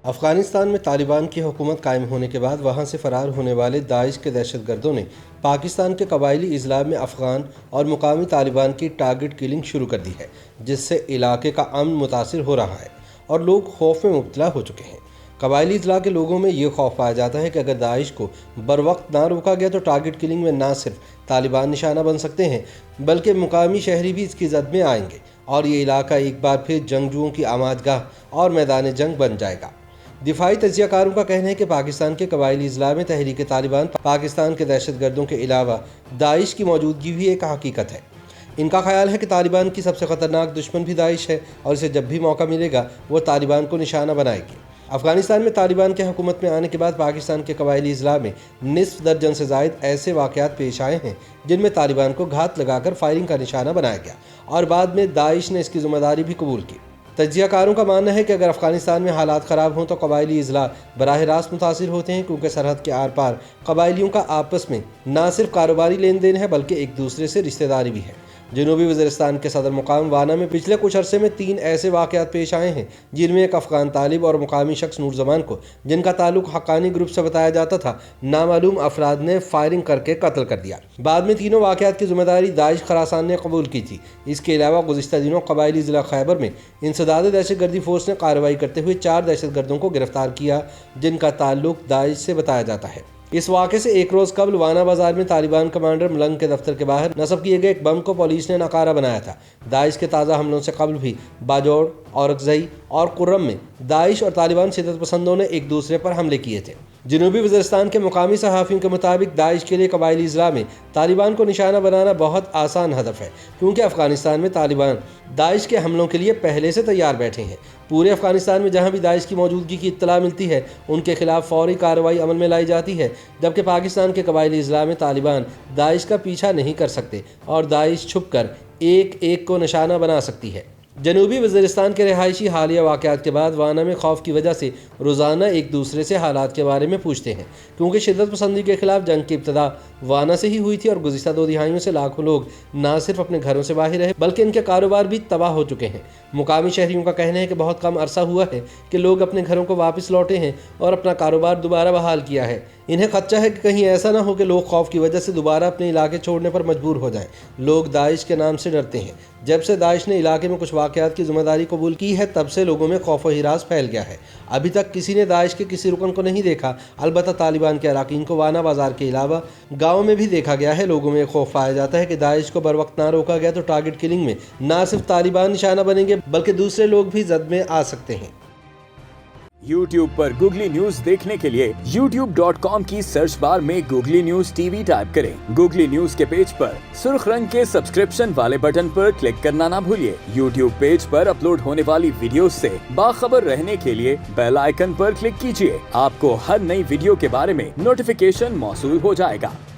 افغانستان میں طالبان کی حکومت قائم ہونے کے بعد وہاں سے فرار ہونے والے داعش کے دہشت گردوں نے پاکستان کے قبائلی اضلاع میں افغان اور مقامی طالبان کی ٹارگٹ کلنگ شروع کر دی ہے، جس سے علاقے کا امن متاثر ہو رہا ہے اور لوگ خوف میں مبتلا ہو چکے ہیں۔ قبائلی اضلاع کے لوگوں میں یہ خوف پایا جاتا ہے کہ اگر داعش کو بروقت نہ روکا گیا تو ٹارگٹ کلنگ میں نہ صرف طالبان نشانہ بن سکتے ہیں بلکہ مقامی شہری بھی اس کی زد میں آئیں گے اور یہ علاقہ ایک بار پھر جنگجوؤں کی آماد گاہ اور میدان جنگ بن جائے گا۔ دفاعی تجزیہ کاروں کا کہنا ہے کہ پاکستان کے قبائلی اضلاع میں تحریک طالبان پاکستان کے دہشت گردوں کے علاوہ داعش کی موجودگی بھی ایک حقیقت ہے۔ ان کا خیال ہے کہ طالبان کی سب سے خطرناک دشمن بھی داعش ہے اور اسے جب بھی موقع ملے گا وہ طالبان کو نشانہ بنائے گی۔ افغانستان میں طالبان کے حکومت میں آنے کے بعد پاکستان کے قبائلی اضلاع میں نصف درجن سے زائد ایسے واقعات پیش آئے ہیں جن میں طالبان کو گھات لگا کر فائرنگ کا نشانہ بنایا گیا اور بعد میں داعش نے اس کی ذمہ داری بھی قبول کی۔ تجزیہ کاروں کا ماننا ہے کہ اگر افغانستان میں حالات خراب ہوں تو قبائلی اضلاع براہ راست متاثر ہوتے ہیں، کیونکہ سرحد کے آر پار قبائلیوں کا آپس میں نہ صرف کاروباری لین دین ہے بلکہ ایک دوسرے سے رشتہ داری بھی ہے۔ جنوبی وزیرستان کے صدر مقام وانا میں پچھلے کچھ عرصے میں 3 ایسے واقعات پیش آئے ہیں جن میں ایک افغان طالب اور مقامی شخص نور زمان کو، جن کا تعلق حقانی گروپ سے بتایا جاتا تھا، نامعلوم افراد نے فائرنگ کر کے قتل کر دیا۔ بعد میں تینوں واقعات کی ذمہ داری داعش خراسان نے قبول کی تھی۔ اس کے علاوہ گزشتہ دنوں قبائلی ضلع خیبر میں انسداد دہشت گردی فورس نے کارروائی کرتے ہوئے 4 دہشت گردوں کو گرفتار کیا جن کا تعلق داعش سے بتایا جاتا ہے۔ اس واقعے سے ایک روز قبل وانا بازار میں طالبان کمانڈر ملنگ کے دفتر کے باہر نصب کیے گئے ایک بم کو پولیس نے ناکارہ بنایا تھا۔ داعش کے تازہ حملوں سے قبل بھی باجوڑ، اورکزئی اور قرم میں داعش اور طالبان شدت پسندوں نے ایک دوسرے پر حملے کیے تھے۔ جنوبی وزیرستان کے مقامی صحافیوں کے مطابق داعش کے لیے قبائلی اضلاع میں طالبان کو نشانہ بنانا بہت آسان ہدف ہے، کیونکہ افغانستان میں طالبان داعش کے حملوں کے لیے پہلے سے تیار بیٹھے ہیں۔ پورے افغانستان میں جہاں بھی داعش کی موجودگی کی اطلاع ملتی ہے ان کے خلاف فوری کارروائی عمل میں لائی جاتی ہے، جبکہ پاکستان کے قبائلی اضلاع میں طالبان داعش کا پیچھا نہیں کر سکتے اور داعش چھپ کر ایک ایک کو نشانہ بنا سکتی ہے۔ جنوبی وزیرستان کے رہائشی حالیہ واقعات کے بعد وانا میں خوف کی وجہ سے روزانہ ایک دوسرے سے حالات کے بارے میں پوچھتے ہیں، کیونکہ شدت پسندی کے خلاف جنگ کی ابتدا وانا سے ہی ہوئی تھی اور گزشتہ 2 دہائیوں سے لاکھوں لوگ نہ صرف اپنے گھروں سے باہر رہے بلکہ ان کے کاروبار بھی تباہ ہو چکے ہیں۔ مقامی شہریوں کا کہنا ہے کہ بہت کم عرصہ ہوا ہے کہ لوگ اپنے گھروں کو واپس لوٹے ہیں اور اپنا کاروبار دوبارہ بحال کیا ہے۔ انہیں خدشہ ہے کہ کہیں ایسا نہ ہو کہ لوگ خوف کی وجہ سے دوبارہ اپنے علاقے چھوڑنے پر مجبور ہو جائیں۔ لوگ داعش کے نام سے ڈرتے ہیں۔ جب سے داعش نے علاقے میں کچھ واقعات کی ذمہ داری قبول کی ہے تب سے لوگوں میں خوف و ہراس پھیل گیا ہے۔ ابھی تک کسی نے داعش کے کسی رکن کو نہیں دیکھا، البتہ طالبان کے اراکین کو وانا بازار کے علاوہ گاؤں میں بھی دیکھا گیا ہے۔ لوگوں میں خوف پایا جاتا ہے کہ داعش کو بروقت نہ روکا گیا تو ٹارگٹ کلنگ میں نہ صرف طالبان نشانہ بنیں گے بلکہ دوسرے لوگ بھی زد میں آ سکتے ہیں۔ YouTube پر گوگلی نیوز دیکھنے کے لیے youtube.com کی سرچ بار میں googly news T V type کریں۔ گوگلی نیوز کے پیج پر سرخ رنگ کے سبسکرپشن والے بٹن پر کلک کرنا نہ بھولیے۔ YouTube پیج پر اپلوڈ ہونے والی ویڈیوز سے باخبر رہنے کے لیے بیل آئیکن پر کلک کیجیے۔ آپ کو ہر نئی ویڈیو کے بارے میں نوٹیفیکیشن موصول ہو جائے گا۔